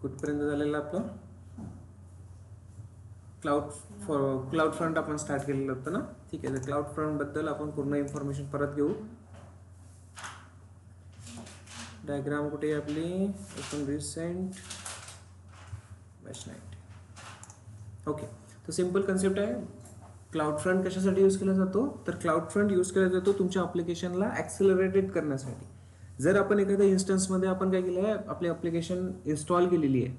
कुठपर्यंत झालेलं आपलं क्लाउड फ्रंट आपण स्टार्ट केलेलं होतं ना. ठीक आहे, तर क्लाउड फ्रंट बद्दल आपण पूर्ण इन्फॉर्मेशन परत घेऊ. डायग्राम कुठे आहे आपली, ओपन रिसेंट बॅच 90. ओके, तर सिंपल कन्सेप्ट आहे. क्लाउड फ्रंट कशासाठी यूज केला जातो, तर क्लाउड फ्रंट यूज केला जातो तुमच्या ॲप्लिकेशनला ॲक्सेलरेटेड करण्यासाठी. जर आपण एखाद्या इन्स्टन्समध्ये आपण काय केलं आहे, आपली ॲप्लिकेशन इन्स्टॉल केलेली आहे,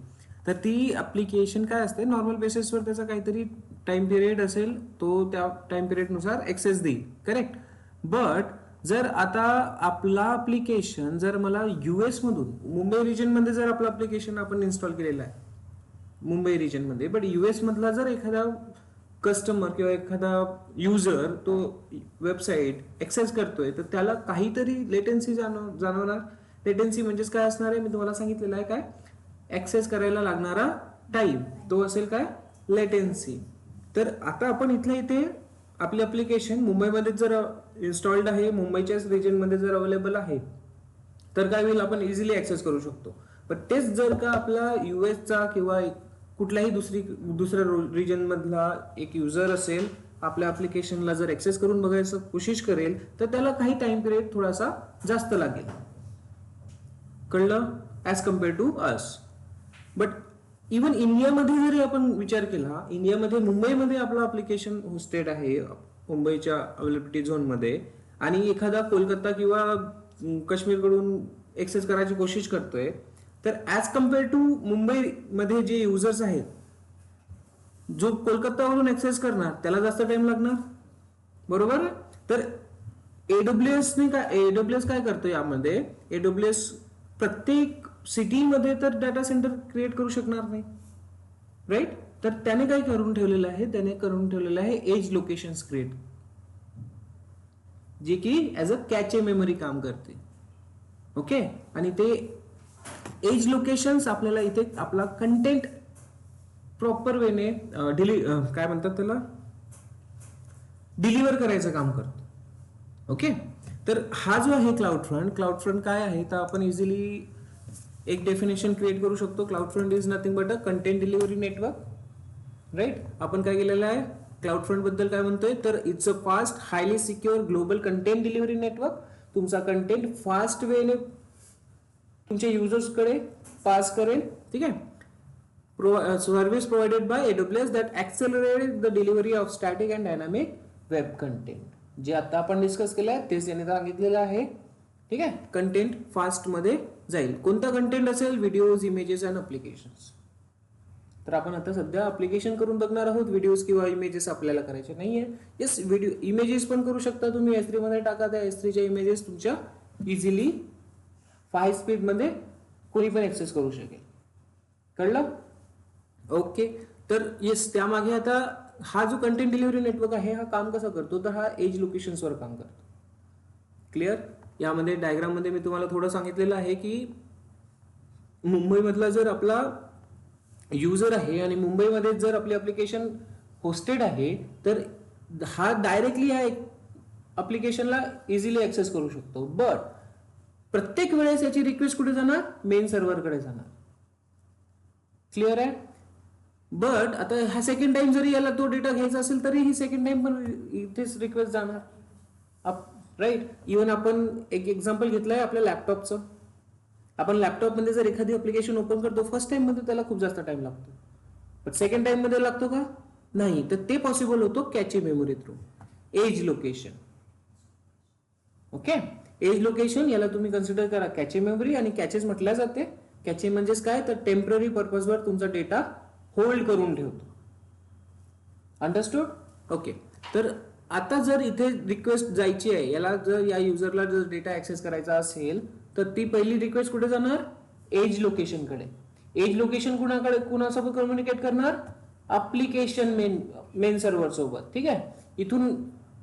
तर ती ॲप्लिकेशन काय असते, नॉर्मल बेसिसवर त्याचा काहीतरी टाइम पिरियड असेल, तो त्या टाइम पिरियडनुसार ॲक्सेस देईल, करेक्ट. बट जर आता आपला ॲप्लिकेशन जर मला US मधून, मुंबई रिजनमध्ये जर आपलं ॲप्लिकेशन आपण इन्स्टॉल केलेलं आहे मुंबई रिजनमध्ये, बट US मधला जर एखादा कस्टमर किंवा एखादा युजर तो वेबसाईट ॲक्सेस करतोय, तर त्याला काहीतरी लेटेन्सी जाणवणार. लेटेन्सी म्हणजेच काय असणार आहे, मी तुम्हाला सांगितलेलं आहे, काय ॲक्सेस करायला लागणारा टाईम, तो असेल काय लेटेन्सी. तर आता आपण इथे आपले ॲप्लिकेशन मुंबईमध्ये जर इन्स्टॉल्ड आहे, मुंबईच्याच रिजनमध्ये जर अवेलेबल आहे, तर काय होईल, आपण इझिली ॲक्सेस करू शकतो. पण तेच जर का आपला USचा किंवा कुठल्याही दुसऱ्या रिजनमधला एक युजर असेल, आपल्या ॲप्लिकेशनला जर ॲक्सेस करून बघायचं कोशिश करेल, तर त्याला काही टाइम पिरियड थोडासा जास्त लागेल. कळलं, as compare to us. But even इंडियामध्ये जरी आपण विचार केला, इंडियामध्ये मुंबईमध्ये आपलं ॲप्लिकेशन होस्टेड आहे मुंबईच्या अवेलेबिलिटी झोनमध्ये, आणि एखादा कोलकाता किंवा काश्मीरकडून ॲक्सेस करायची कोशिश करतोय, तर ॲज कम्पेअर टू मुंबईमध्ये जे युजर्स आहेत, जो कोलकातावरून ॲक्सेस करणार त्याला जास्त टाइम लागणार, बरोबर. तर AWS काय करतो यामध्ये, AWS प्रत्येक सिटीमध्ये तर डाटा सेंटर क्रिएट करू शकणार नाही, राईट. तर त्याने काय करून ठेवलेलं आहे, एज लोकेशन्स क्रिएट, जे की ॲज अ कॅचे मेमरी काम करते. ओके, आणि ते एज लोकेशन्स आपल्याला इथे आपला कंटेंट प्रॉपर वेने काय म्हणतात त्याला, डिलिव्हर करायचं काम करतो. ओके, तर हा जो आहे क्लाउड फ्रंट काय आहे, तर आपण इझिली एक डेफिनेशन क्रिएट करू शकतो. Cloud front is nothing but a content delivery network, right. आपण काय केलेलं आहे, क्लाउड फ्रंट बद्दल काय म्हणतोय, तर it's a fast highly secure global content delivery network. तुमचा कंटेंट फास्ट वेने तुमच्या युजर्सकडे पास करेल, ठीक आहे. Service provided by AWS that accelerate the delivery of static and dynamic web content. जे आता आपण डिस्कस केलं आहे तेच यांनी सांगितलेलं आहे, ठीक आहे. कंटेंट फास्ट मध्ये जाईल. कोणता कंटेंट असेल, व्हिडिओज, इमेजेस अँड ॲप्लिकेशन्स. तर आपण आता सध्या ॲप्लिकेशन करून बघणार आहोत, व्हिडिओज किंवा इमेजेस आपल्याला करायचे नाहीये. येस, व्हिडिओ इमेजेस पण करू शकता तुम्ही, S3 मध्ये टाका, त्या S3च्या इमेजेस तुमच्या इझिली हाय स्पीड मध्ये कोणी पण ऍक्सेस करू शकेल. कळलं, ओके. तर येस, त्यामागे आता हा जो कंटेंट डिलिव्हरी नेटवर्क आहे, हा काम कसं करतो, तर हा एज लोकेशन्सवर काम करतो. क्लिअर. यामध्ये डायग्राम मध्ये मी तुम्हाला थोडं सांगितलेलं आहे की मुंबईमधला जर आपला युजर आहे आणि मुंबईमध्ये जर आपली ॲप्लिकेशन होस्टेड आहे, तर हा डायरेक्टली ह्या ॲप्लिकेशनला इझिली ऍक्सेस करू शकतो. बट प्रत्येक वेळेस याची रिक्वेस्ट कुठे जाणार, मेन सर्व्हरकडे जाणार. क्लिअर आहे. बट आता हा सेकंड टाइम जरी याला तो डेटा घ्यायचा असेल, तरी ही सेकंड टाइम पण इथेच रिक्वेस्ट जाणार, राईट. इव्हन आपण एक एक्झाम्पल घेतलंय आपल्या लॅपटॉपचं. आपण लॅपटॉपमध्ये जर एखादी ॲप्लिकेशन ओपन करतो, फर्स्ट टाइम मध्ये त्याला खूप जास्त टाइम लागतो, पण सेकंड टाइम मध्ये लागतो का, नाही. तर ते पॉसिबल होतो cache memory through, edge location. Okay, edge location याला तुम्ही कन्सिडर करा कॅचे मेमरी, आणि कॅचेस म्हटल्या जाते. कॅचे म्हणजेच काय, तर टेम्पररी पर्पजवर तुमचा डेटा होल्ड करून ठेवतो. अंडरस्टूड. ओके, तर आता जर इथे रिक्वेस्ट जायची आहे, याला जर या युजरला जर डेटा ऍक्सेस करायचा असेल, तर ती पहिली रिक्वेस्ट कुठे जाणार, एज लोकेशन कडे. एज लोकेशन कुणासोबत कम्युनिकेट करणार, ऍप्लिकेशन मेन सर्व्हर सोबत, ठीक आहे. इथून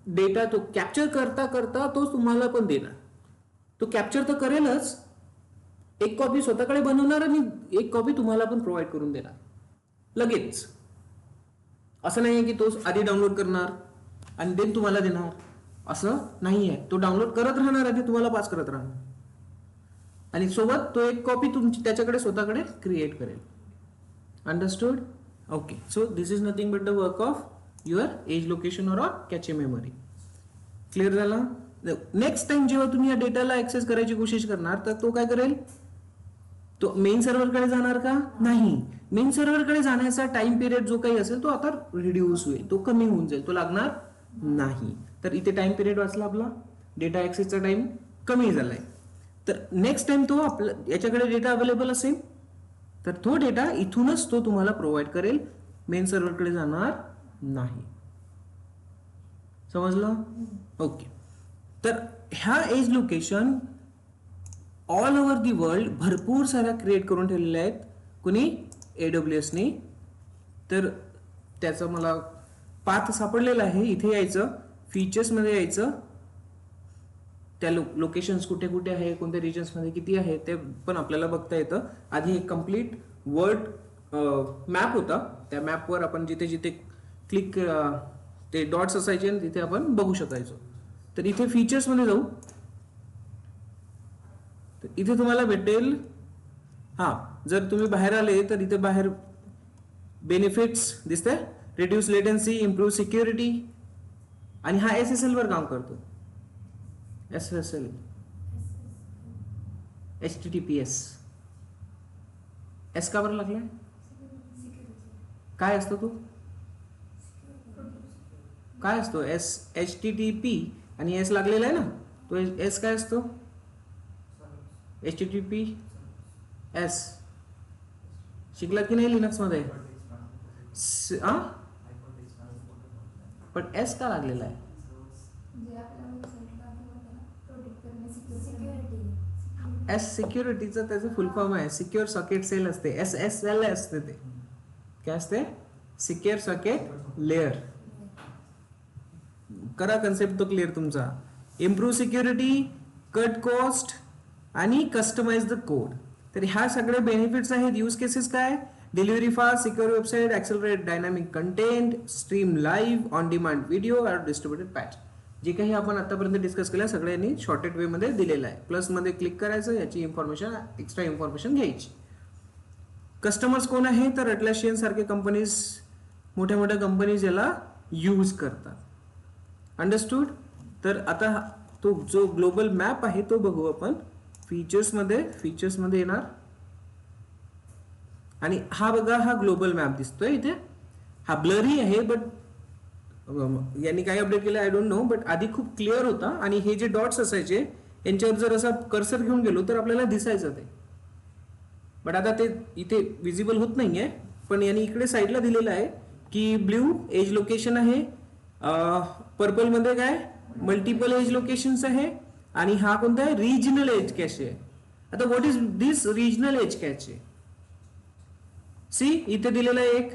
डेटा तो कॅप्चर करता करता तो तुम्हाला पण देणार. तो कॅप्चर तर करेलच, एक कॉपी स्वतःकडे बनवणार आणि एक कॉपी तुम्हाला पण प्रोव्हाइड करून देणार लगेच. असं नाहीये की तो आधी डाउनलोड करणार आणि देन तुम्हाला देणार, असं नाहीये. तो डाउनलोड करत राहणार आणि तुम्हाला पास करत राहणार, आणि सोबत तो एक कॉपी तुमची त्याच्याकडे स्वतःकडे क्रिएट करेल. Understood? Okay, so this is nothing but the work of your edge location और कॅचे मेमरी. क्लिअर झाला? नेक्स्ट टाइम जेव्हा तुम्ही या डेटाला ऍक्सेस करायची कोशिश करणार तर तो काय करेल, तो मेन सर्व्हरकडे जाणार का? नाही. मेन सर्व्हरकडे जाण्याचा टाइम पिरियड जो काही असेल तो आता रिड्यूस होईल, तो कमी होऊन जाईल, तो लागणार नाही. तर इथे टाइम पिरियड वाचला आपला, डेटा ऍक्सेसचा टाइम कमी झालाय. तर नेक्स्ट टाइम तो आपला याच्याकडे डेटा अवेलेबल असेल तर तो डेटा इथूनच तो तुम्हाला प्रोव्हाइड करेल, मेन सर्व्हरकडे जाणार नाही. समजलं? ओके. तर ह्या edge location all over the world भरपूर साऱ्या क्रिएट करून ठेवलेल्या आहेत. कुणी? AWSने. तर त्याचं मला पाथ सापडलेला आहे. इथे यायचं, फीचर्समध्ये यायचं, त्या लोकेशन्स कुठे कुठे आहे, कोणत्या रिजन्समध्ये किती आहे ते पण आपल्याला बघता येतं. आधी एक कम्प्लीट वर्ल्ड मॅप होता, त्या मॅपवर आपण जिथे जिथे क्लिक ते डॉट्स असायचे आणि तिथे आपण बघू शकायचो. तर इथे फीचर्समध्ये जाऊ, तर इथे तुम्हाला भेटेल, जर तुम्ही बाहेर आले तर इथे बाहेर बेनिफिट्स दिसते, रिड्यूस लेटन्सी, इम्प्रूव्ह सिक्युरिटी, आणि हा SSL वर काम करतो. SSL, HTTPS. एस का बरं लागलाय? काय असतो तो? काय असतो? HTTP आणि S लागलेला आहे ना, तो S काय असतो? HTTPS शिकलात की नाही लिनक्स मध्ये? पण S का लागलेला आहे? एस सिक्युरिटीचं त्याचं फुल फॉर्म आहे, सिक्युअर सॉकेट सेल असते. SSL असते. ते काय असते? Secure socket layer. करा कन्सेप्ट तो क्लिअर तुमचा. इम्प्रूव्ह सिक्युरिटी, कट कॉस्ट आणि कस्टमाइज द कोड. तर ह्या सगळे बेनिफिट्स आहेत. यूज केसेस काय? Delivery fast, secure website, accelerate dynamic content, stream live, on demand video और डिस्ट्रीब्युटेड पॅच. जे काही आपण आतापर्यंत डिस्कस केलं सगळ्यांनी शॉर्टेड वे मध्ये दिलेलं आहे. प्लस मध्ये क्लिक करायचं, याची इन्फॉर्मेशन, एक्स्ट्रा इन्फॉर्मेशन घ्यायची. कस्टमर्स कोण आहे? तर अटलासियन सारखे कंपनीज, मोठ्या मोठ्या कंपनीज याला यूज करतात. अंडरस्टूड? तर आता तो जो ग्लोबल मॅप आहे तो बघू आपण. फीचर्समध्ये येणार, आणि हा बघा, हा ग्लोबल मॅप दिसतोय इथे. हा ब्लरी आहे, बट यांनी काय अपडेट केलं आय डोंट नो, बट आधी खूप क्लिअर होता. आणि हे जे डॉट्स असायचे यांच्यावर जर असा कर्सर घेऊन गेलो तर आपल्याला दिसायचं ते, बट आता ते इथे विजिबल होत नाहीये. पण यांनी इकडे साईडला दिलेलं आहे की ब्ल्यू एज लोकेशन आहे, पर्पल मध्ये काय मल्टिपल एज लोकेशन्स आहे, आणि हा कोणता आहे? रिजनल एज कॅचे आहे. आता what is this regional edge cache? See इथे दिलेला आहे एक,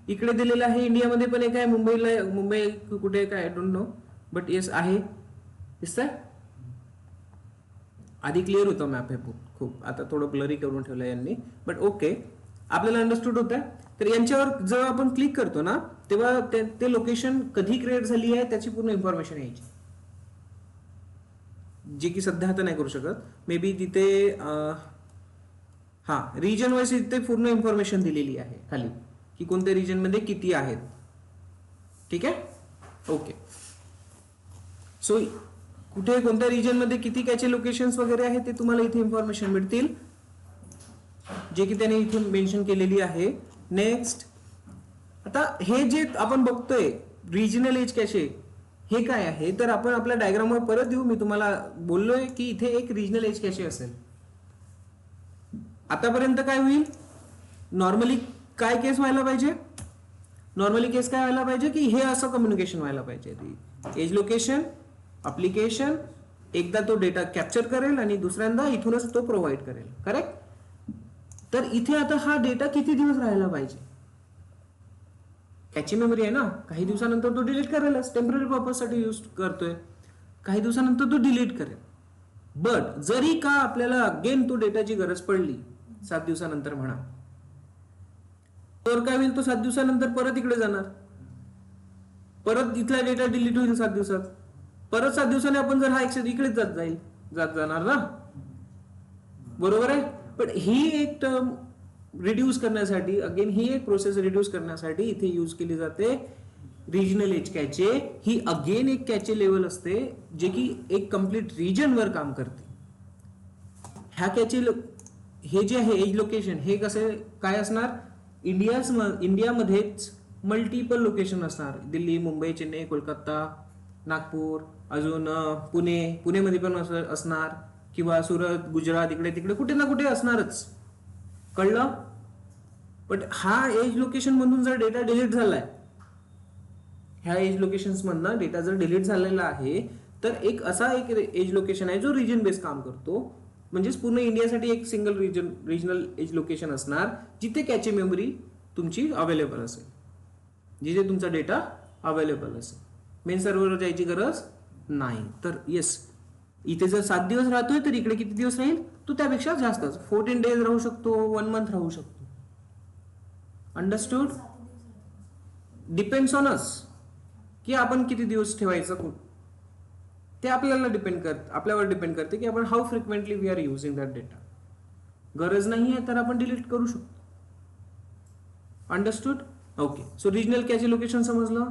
इकडे दिलेला आहे, इंडियामध्ये पण एक आहे, मुंबई कुठे काय I don't know, but yes आहे. दिसतंय? आधी क्लिअर होता मॅप हे खूप, आता थोडं ब्लरी करून ठेवलं यांनी, बट ओके, आपल्याला अंडरस्टूड होत आहे. तर यांच्यावर जेव्हा आपण क्लिक करतो ना तेव्हा ते लोकेशन कधी क्रिएट झाली आहे त्याची पूर्ण इन्फॉर्मेशन यायची, जे की सध्या आता नाही करू शकत. मे बी तिथे रिजन वाईज तिथे पूर्ण इन्फॉर्मेशन दिलेली आहे खाली, की कोणत्या रिजन मध्ये किती आहेत. ठीक आहे? ओके. सो कुठे कोणत्या रिजन मध्ये किती कॅचे लोकेशन्स वगैरे आहेत ते तुम्हाला इथे इन्फॉर्मेशन मिळतील, जे की त्याने इथे मेन्शन केलेली आहे. नेक्स्ट, आता हे जे आपण बघतोय रिजनल एज कॅशे, हे काय आहे? तर आपण आपल्या डायग्रामवर परत येऊ. मी तुम्हाला बोललोय की इथे एक रिजनल एज कॅशे असेल. आतापर्यंत काय होईल? नॉर्मली काय केस व्हायला पाहिजे? नॉर्मली केस काय व्हायला पाहिजे की हे असं कम्युनिकेशन व्हायला पाहिजे. एज लोकेशन अप्लिकेशन एकदा तो डेटा कॅप्चर करेल आणि दुसऱ्यांदा इथूनच तो प्रोव्हाइड करेल. करेक्ट? तर इथे आता हा डेटा किती दिवस राहायला पाहिजे? कॅची मेमरी आहे ना, काही दिवसानंतर तो डिलीट करेलच, टेम्पररी पर्पज साठी यूज करतोय, काही दिवसानंतर तो डिलीट करेल. बट जरी का आपल्याला अगेन तो डेटाची गरज पडली 7 दिवसानंतर म्हणा, तर काय होईल? तो 7 दिवसानंतर परत इकडे जाणार, परत इथला डेटा डिलीट होईल 7 दिवसात, परत 7 दिवसांनी आपण जर हा ऍक्सेस इकडेच जाणार ना, बरोबर आहे? पण ही एक टर्म रिड्यूस करण्यासाठी, अगेन ही एक प्रोसेस रिड्यूस करण्यासाठी इथे यूज केली जाते रिजनल एज कॅचे. ही अगेन एक कॅचे लेवल असते जे की एक कम्प्लीट रिजनवर काम करते. ह्या कॅचे हे जे आहे एज लोकेशन हे कसे काय असणार, इंडियामध्येच मल्टिपल लोकेशन असणार. दिल्ली, मुंबई, चेन्नई, कोलकाता, नागपूर, अजून पुणेमध्ये पण असणार, किंवा सुरत, गुजरात, इकडे तिकडे कुठे ना कुठे असणारच. कळलं? बट हा एज लोकेशन मधून जर डेटा डिलीट झालाय, ह्या एज लोकेशन्स मधनं डेटा जर डिलीट झालेला आहे, तर एक असा एक एज लोकेशन आहे जो रिजन बेस काम करतो. म्हणजेच पूर्ण इंडियासाठी एक सिंगल रिजनल एज लोकेशन असणार जिथे कॅचे मेमरी तुमची अवेलेबल असेल, जिथे तुमचा डेटा अवेलेबल असेल. मेन सर्व्हरवर जायची गरज नाही. तर येस, इथे जर 7 दिवस राहतोय तर इकडे किती दिवस राहील, तो त्यापेक्षा जास्तच 14 डेज राहू शकतो, 1 मंथ राहू शकतो. अंडरस्टूड? डिपेंड्स ऑन अस की आपण किती दिवस ठेवायचं, ते आपल्यावर डिपेंड करते की आपण how frequently we are using that data. गरज नाही आहे तर आपण डिलीट करू शकतो. Understood? Okay. So regional cache location समजलं?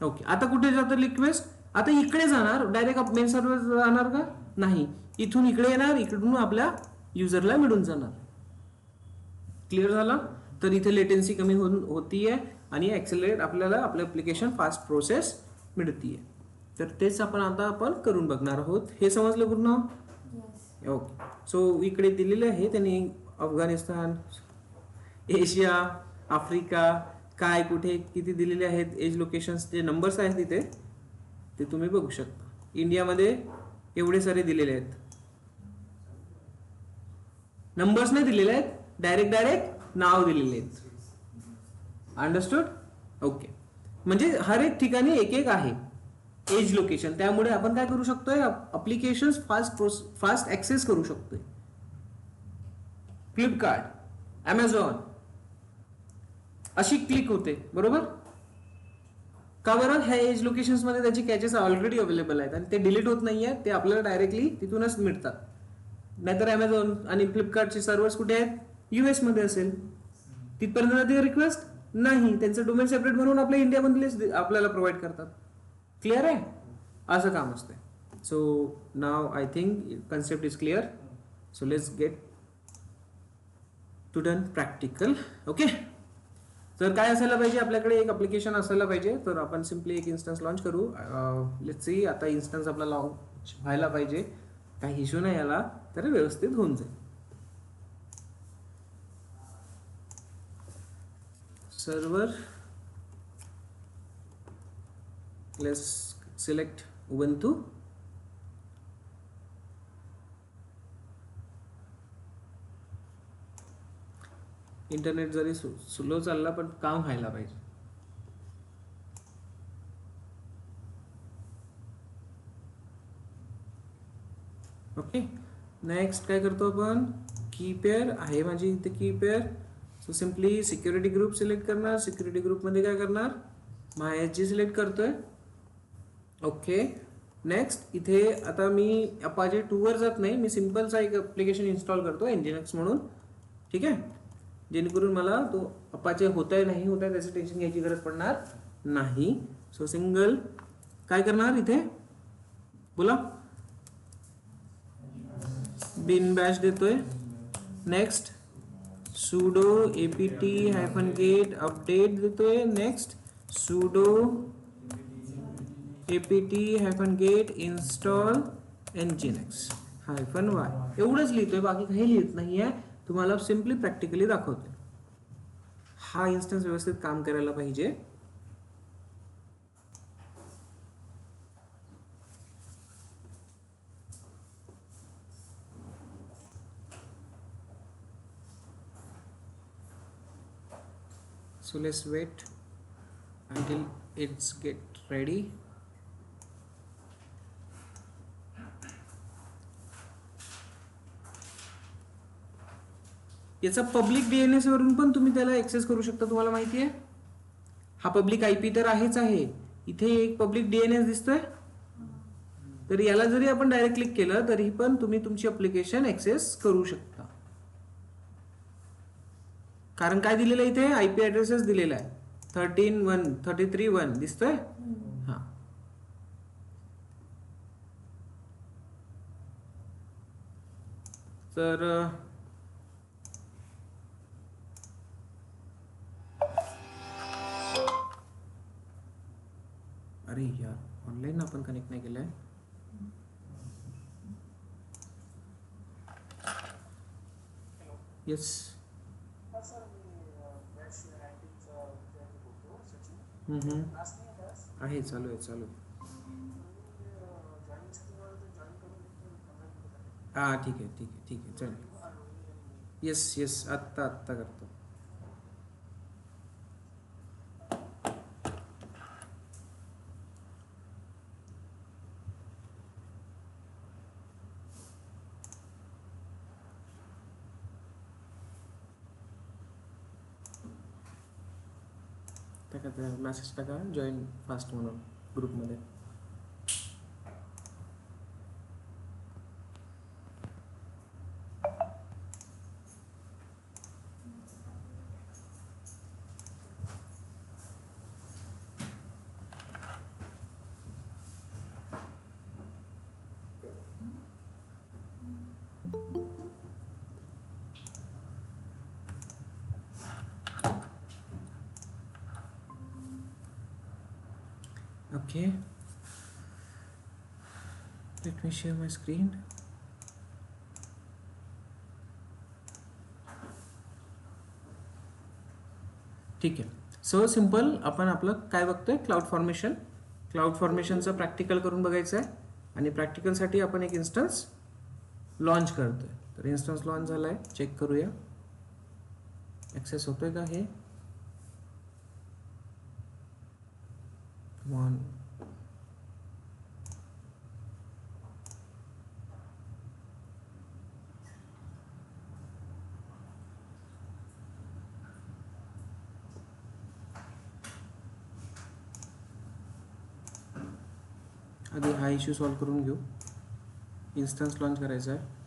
ओके. आता कुठे जातं रिक्वेस्ट? आता इकडे जाणार, डायरेक्ट मेन सर्व्हर जाणार का? नाही, इथून इकडे येणार, इकडून आपल्या युजरला मिळून जाणार. क्लिअर झालं? तर इथे लेटेन्सी कमी होतीये आणि ऍक्सेलरेट आपल्याला आपलं ऍप्लिकेशन फास्ट प्रोसेस मिळतीये. तर तेच आपण करून बघणार आहोत. हे समजलं पूर्ण? ओके. सो इकडे दिलेले आहे त्यांनी अफगाणिस्तान, एशिया, आफ्रिका, काय कुठे किती दिलेले आहेत एज लोकेशन्स, जे नंबर्स आहेत तिथे ते तुम्ही बघू शकता. इंडियामध्ये एवढे सारे दिलेले आहेत, नंबर्स नाही दिलेले आहेत, डायरेक्ट नाव दिलेले आहेत. अंडरस्टूड? ओके. म्हणजे हर एक ठिकाणी एक एक आहे एज लोकेशन. त्यामुळे आपण काय करू शकतोय, ऍप्लिकेशन फास्ट ऍक्सेस करू शकतोय. फ्लिपकार्ट, अमेझॉन अशी क्लिक होते, बरोबर? का बरं? ह्या एज लोकेशन्स मध्ये त्याची कॅचेस ऑलरेडी अवेलेबल आहेत आणि ते डिलीट होत नाहीये, ते आपल्याला डायरेक्टली तिथूनच मिळतात. नाहीतर अमेझॉन आणि फ्लिपकार्टचे सर्व्हर्स कुठे आहेत? US मध्ये असेल, तिथपर्यंत जाते रिक्वेस्ट नाही, त्यांचं डोमेन सेपरेट म्हणून आपल्या इंडियामधलेच आपल्याला प्रोव्हाइड करतात. क्लिअर आहे? असं काम असतंय. So now I think concept is clear. So let's get to done practical. Okay. तर काय असायला पाहिजे, आपल्याकडे एक ऍप्लिकेशन असायला पाहिजे. तर आपण सिम्पली एक इन्स्टन्स लॉन्च करू. लेट्स सी, आता इन्स्टन्स आपला लॉन्च व्हायला पाहिजे, काही इश्यू नाही याला, तर व्यवस्थित होऊन जाईल. Server, let's select Ubuntu. Internet जरी स्लो चालला पण काम व्हायला पाहिजे. ओके. नेक्स्ट काय करतो आपण, की पेअर आहे माझी इथे की pair. So simply security group select करणार. सिक्युरिटी ग्रुप मध्ये काय करणार, MySG सिलेक्ट करतोय. ओके. नेक्स्ट इथे आता मी अपाचे 2 वर जात नाही, मी सिम्पलचा एक ऍप्लिकेशन इन्स्टॉल करतो Nginx म्हणून. ठीक आहे, जेणेकरून मला तो अपाचे होत आहे नाही होत आहे त्याचं टेन्शन घ्यायची गरज पडणार नाही. सो सिंगल काय करणार इथे, बोला, बिन बॅश देतोय. नेक्स्ट sudo apt-get अपडेट देतोय. Next sudo apt-get install nginx -y एवढंच लिहितोय, बाकी काही लिहित नाहीये. तुम्हाला सिम्पली प्रॅक्टिकली दाखवतोय. हा इन्स्टन्स व्यवस्थित काम करायला पाहिजे. So let's wait until it's get ready. याचा पब्लिक DNS वरून पण तुम्ही त्याला ऍक्सेस करू शकता. तुम्हाला माहिती आहे, हा पब्लिक IP तर आहेच आहे. इथे एक पब्लिक DNS दिसतोय, तर याला जरी आपण डायरेक्ट क्लिक केलं तरी पण तुम्ही तुमची ऍप्लिकेशन ऍक्सेस करू शकता. कारण काय दिलेलं आहे इथे, IP ॲड्रेसच दिलेला आहे 13.1 33.1 दिसतोय. हां तर अरे यार ऑनलाईन आपण कनेक्ट नाही केलं आहे. येस आहे, चालू आहे चालू. हां ठीक आहे ठीक आहे ठीक आहे चालेल. येस येस आत्ता आत्ता करतो. टाका मेसेज टाका जॉईन फास्ट म्हणून ग्रुपमध्ये. Okay, let me share my screen. ठीक आहे. सो सिंपल आपण आपलं काय बघतोय, क्लाउड फॉर्मेशन. क्लाउड फॉर्मेशनचं प्रॅक्टिकल करून बघायचं आहे आणि प्रॅक्टिकलसाठी आपण एक इन्स्टन्स लॉन्च करतोय. तर इन्स्टन्स लॉन्च झाला आहे, चेक करूया ॲक्सेस होतोय का हे. ऑन आधी हा इश्यू सॉल्व्ह करून घेऊ. इन्स्टन्स लॉन्च करायचा आहे.